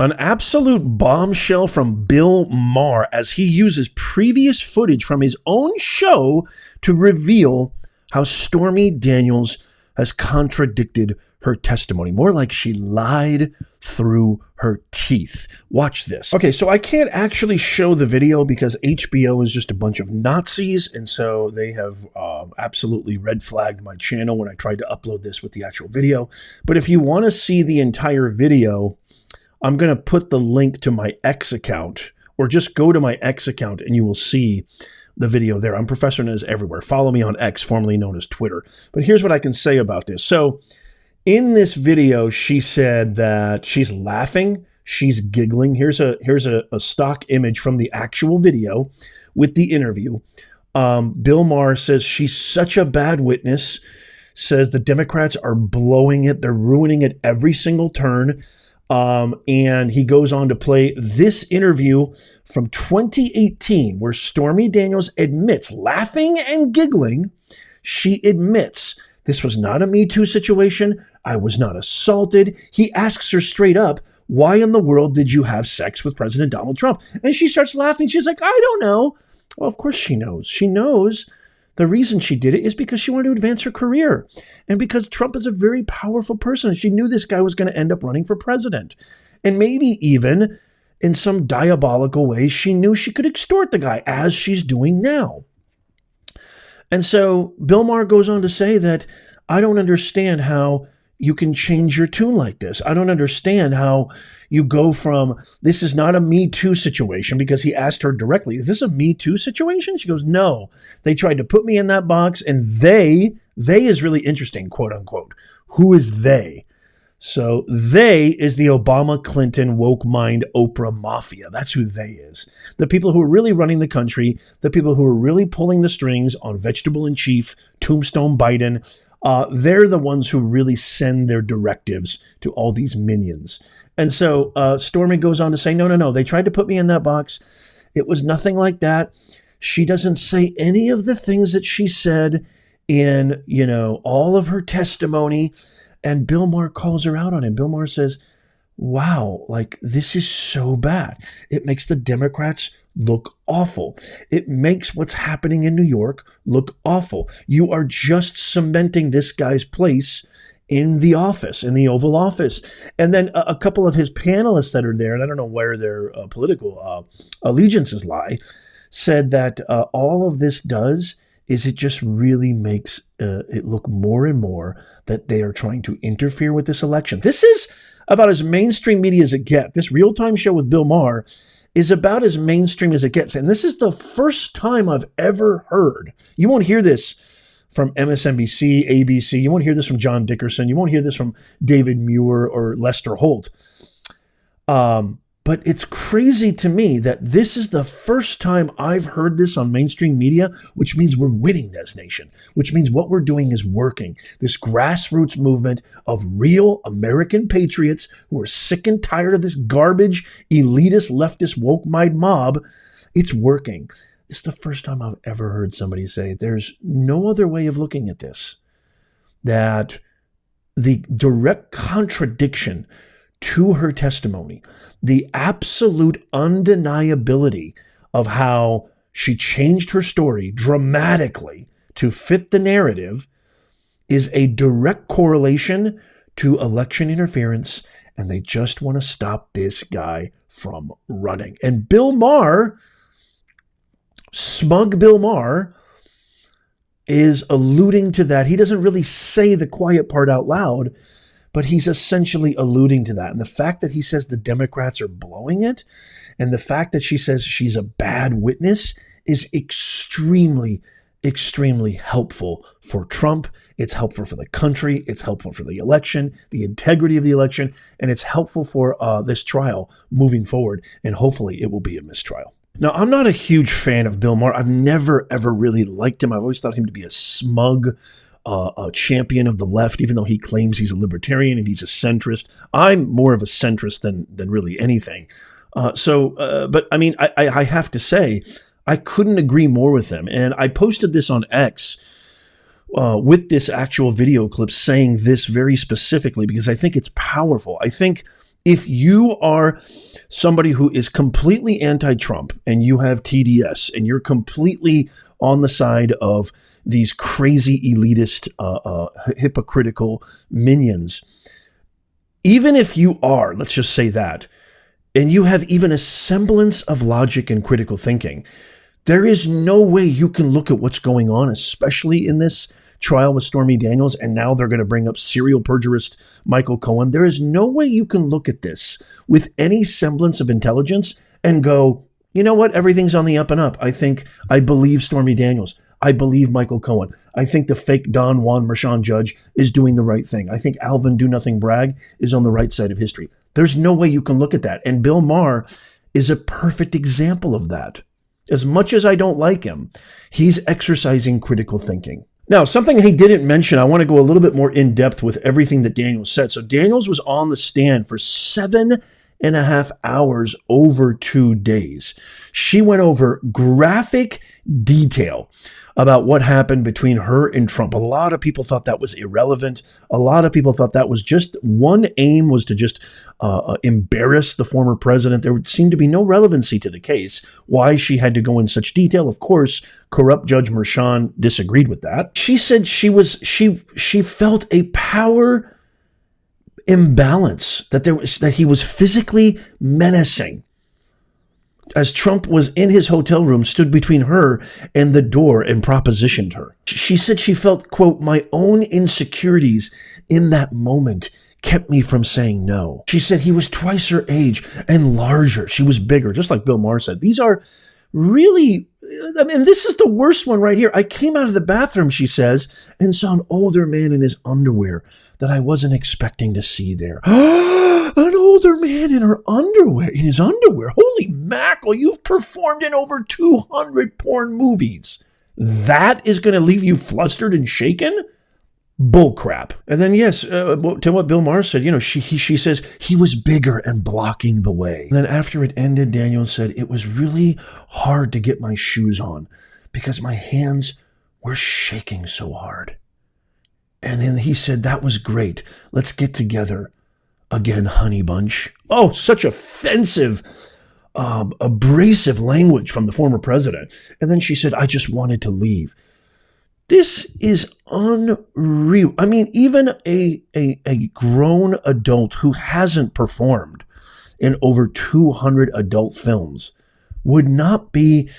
An absolute bombshell from Bill Maher as he uses previous footage from his own show to reveal how Stormy Daniels has contradicted her testimony. More like she lied through her teeth. Watch this. Okay, so I can't actually show the video because HBO is just a bunch of Nazis, and so they have absolutely red flagged my channel when I tried to upload this with the actual video. But if you want to see the entire video, I'm going to put the link to my X account, or just go to my X account and you will see the video there. I'm Professor Nez everywhere. Follow me on X, formerly known as Twitter. But here's what I can say about this. So in this video, she said that she's laughing, she's giggling. Here's a stock image from the actual video with the interview. Bill Maher says she's such a bad witness, says the Democrats are blowing it. They're ruining it every single turn. And he goes on to play this interview from 2018 where Stormy Daniels admits, laughing and giggling, she admits this was not a Me Too situation. I was not assaulted. He asks her straight up, why in the world did you have sex with President Donald Trump? And she starts laughing. She's like, I don't know. Well, of course she knows. She knows the reason she did it is because she wanted to advance her career and because Trump is a very powerful person. She knew this guy was going to end up running for president. And maybe even in some diabolical way, she knew she could extort the guy as she's doing now. And so Bill Maher goes on to say that I don't understand how you can change your tune like this. I don't understand how you go from, this is not a Me Too situation, because he asked her directly, is this a Me Too situation? She goes, no, they tried to put me in that box, and they is really interesting, quote unquote. Who is they? So they is the Obama, Clinton, woke mind, Oprah mafia. That's who they is. The people who are really running the country, the people who are really pulling the strings on Vegetable in Chief, Tombstone Biden. They're the ones who really send their directives to all these minions. And so Stormy goes on to say, no, they tried to put me in that box. It was nothing like that. She doesn't say any of the things that she said in, all of her testimony. And Bill Maher calls her out on it. Bill Maher says, wow, this is so bad. It makes the Democrats look awful. It makes what's happening in New York look awful. You are just cementing this guy's place in the office, in the Oval Office. And then a couple of his panelists that are there, and I don't know where their political allegiances lie, said that all of this does is it just really makes it look more and more that they are trying to interfere with this election. This is about as mainstream media as it gets. This real-time show with Bill Maher is about as mainstream as it gets. And this is the first time I've ever heard. You won't hear this from MSNBC, ABC. You won't hear this from John Dickerson. You won't hear this from David Muir or Lester Holt. But it's crazy to me that this is the first time I've heard this on mainstream media, which means we're winning this nation, which means what we're doing is working. This grassroots movement of real American patriots who are sick and tired of this garbage, elitist, leftist, woke mind mob, it's working. It's the first time I've ever heard somebody say there's no other way of looking at this, that the direct contradiction to her testimony, the absolute undeniability of how she changed her story dramatically to fit the narrative, is a direct correlation to election interference, and they just want to stop this guy from running. And Bill Maher, smug Bill Maher, is alluding to that. He doesn't really say the quiet part out loud, but he's essentially alluding to that. And the fact that he says the Democrats are blowing it, and the fact that she says she's a bad witness, is extremely, extremely helpful for Trump. It's helpful for the country. It's helpful for the election, the integrity of the election, and it's helpful for this trial moving forward. And hopefully it will be a mistrial. Now, I'm not a huge fan of Bill Maher. I've never, ever really liked him. I've always thought him to be a smug a champion of the left, even though he claims he's a libertarian and he's a centrist. I'm more of a centrist than really anything. But I mean, I have to say, I couldn't agree more with him. And I posted this on X with this actual video clip saying this very specifically because I think it's powerful. I think If you are somebody who is completely anti-Trump and you have TDS and you're completely on the side of these crazy elitist, hypocritical minions, even if you are, let's just say that, and you have even a semblance of logic and critical thinking, there is no way you can look at what's going on, especially in this trial with Stormy Daniels, and now they're going to bring up serial perjurist Michael Cohen. There is no way you can look at this with any semblance of intelligence and go, you know what, everything's on the up and up. I believe Stormy Daniels. I believe Michael Cohen. I think the fake Don Juan Mershon judge is doing the right thing. I think Alvin Do Nothing Bragg is on the right side of history. There's no way you can look at that. And Bill Maher is a perfect example of that. As much as I don't like him, he's exercising critical thinking. Now, something he didn't mention, I want to go a little bit more in depth with everything that Daniels said. So Daniels was on the stand for 7.5 hours over 2 days. She went over graphic detail about what happened between her and Trump. A lot of people thought that was irrelevant. A lot of people thought that was just one aim was to just embarrass the former president. There seemed to be no relevancy to the case. Why she had to go in such detail? Of course, corrupt Judge Mershon disagreed with that. She said she felt a power imbalance, that he was physically menacing. As Trump was in his hotel room, stood between her and the door and propositioned her. She said she felt, quote, my own insecurities in that moment kept me from saying no. She said he was twice her age and larger. She was bigger, just like Bill Maher said. These are really, I mean, this is the worst one right here. I came out of the bathroom, she says, and saw an older man in his underwear that I wasn't expecting to see there. An older man in his underwear. Holy mackerel, you've performed in over 200 porn movies. That is going to leave you flustered and shaken? Bullcrap. And then, yes, to what Bill Maher said, she says he was bigger and blocking the way. And then after it ended, Daniel said, it was really hard to get my shoes on because my hands were shaking so hard. And then he said, that was great. Let's get together again, honey bunch. Oh, such offensive, abrasive language from the former president. And then she said, I just wanted to leave. This is unreal. I mean, even a grown adult who hasn't performed in over 200 adult films would not be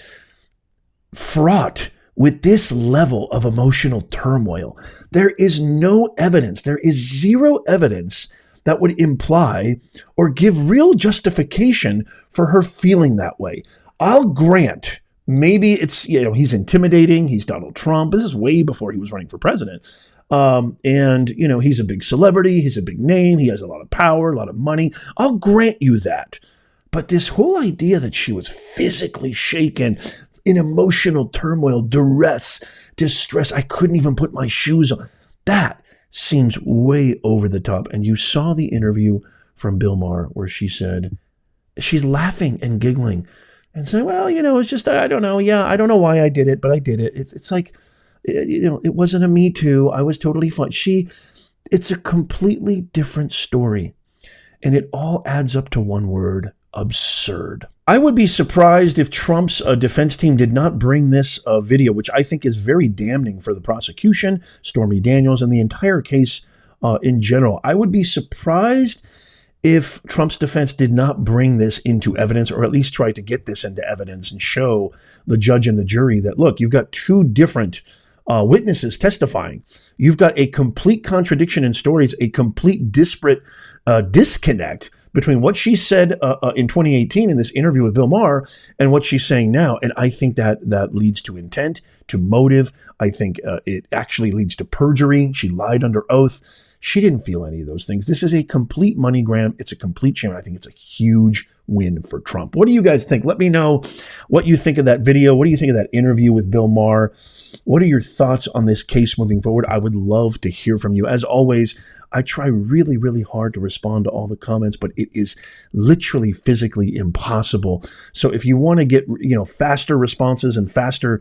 fraught with this level of emotional turmoil. There is no evidence. There is zero evidence that would imply or give real justification for her feeling that way. I'll grant, maybe it's, he's intimidating. He's Donald Trump. This is way before he was running for president. And he's a big celebrity. He's a big name. He has a lot of power, a lot of money. I'll grant you that. But this whole idea that she was physically shaken, in emotional turmoil, duress, distress, I couldn't even put my shoes on, that seems way over the top. And you saw the interview from Bill Maher where she said, she's laughing and giggling and saying, well, it's just, I don't know. Yeah, I don't know why I did it, but I did it. It's like, it wasn't a Me Too. I was totally fine. It's a completely different story. And it all adds up to one word: absurd. I would be surprised if Trump's defense team did not bring this video, which I think is very damning for the prosecution, Stormy Daniels, and the entire case in general. I would be surprised if Trump's defense did not bring this into evidence, or at least try to get this into evidence and show the judge and the jury that, look, you've got two different witnesses testifying. You've got a complete contradiction in stories, a complete disparate disconnect between what she said in 2018 in this interview with Bill Maher and what she's saying now. And I think that leads to intent, to motive. I think it actually leads to perjury. She lied under oath. She didn't feel any of those things. This is a complete money grab. It's a complete shame. I think it's a huge win for Trump. What do you guys think? Let me know what you think of that video. What do you think of that interview with Bill Maher? What are your thoughts on this case moving forward? I would love to hear from you. As always, I try really, really hard to respond to all the comments, but it is literally physically impossible. So if you want to get, faster responses and faster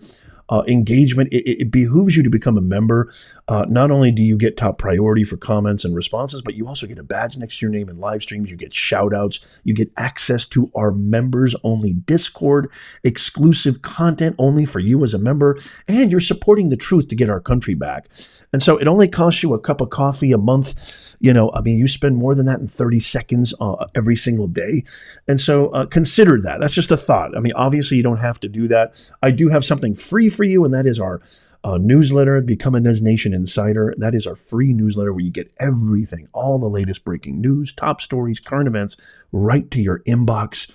engagement. It behooves you to become a member. Not only do you get top priority for comments and responses, but you also get a badge next to your name in live streams. You get shout outs. You get access to our members only Discord, exclusive content only for you as a member, and you're supporting the truth to get our country back. And so it only costs you a cup of coffee a month. You know, I mean, you spend more than that in 30 seconds every single day. And so consider that. That's just a thought. I mean, obviously, you don't have to do that. I do have something free for you, and that is our newsletter, Become a Nez Nation Insider. That is our free newsletter where you get everything, all the latest breaking news, top stories, current events, right to your inbox.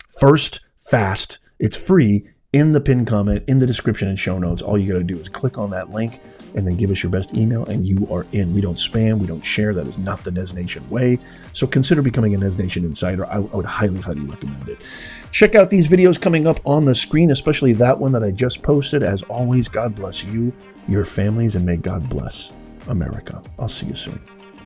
First, fast. It's free. In the pinned comment, in the description and show notes, all you got to do is click on that link and then give us your best email and you are in. We don't spam, we don't share. That is not the Nez Nation way. So consider becoming a Nez Nation Insider. I would highly, highly recommend it. Check out these videos coming up on the screen, especially that one that I just posted. As always, God bless you, your families, and may God bless America. I'll see you soon.